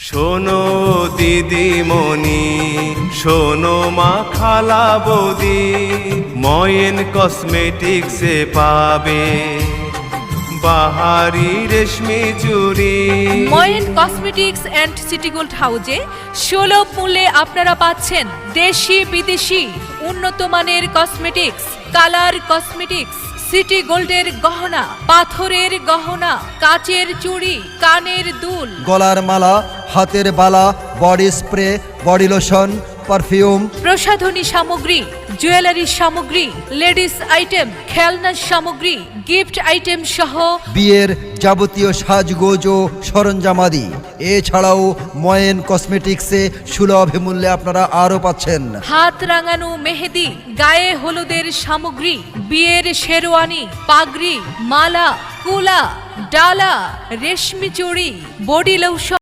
শোনো দিদিমণি, শোনো মা খালা বৌদি, ময়েন কসমেটিক্সে পাবে বাহারি রেশমি চুড়ি। ময়েন কসমেটিক্স অ্যান্ড সিটি গোল্ড হাউজে সুলভ মূল্যে আপনারা পাচ্ছেন দেশি বিদেশি উন্নত মানের কসমেটিক্স, কালার কসমেটিক্স, সিটি গোল্ডের গহনা, পাথরের গহনা, কাচের চুড়ি, কানের দুল, গলার মালা, হাতের বালা, body spray, body lotion, perfume, প্রসাধনী সামগ্রী, জুয়েলারি সামগ্রী, লেডিস আইটেম, খেলনা সামগ্রী, গিফট আইটেম সহ বিয়ের যাবতীয় সাজগোজ ও সরঞ্জামাদি। এছাড়াও ময়েন কসমেটিক্সে সুলভ মূল্যে আপনারা আরও পাচ্ছেন হাত রাঙানো মেহেদি, গায়ে হলুদের সামগ্রী, বিয়ের শেরওয়ানি, পাগড়ি, মালা, কুলা, ডালা, রেশমি চুড়ি, বডি লোশন।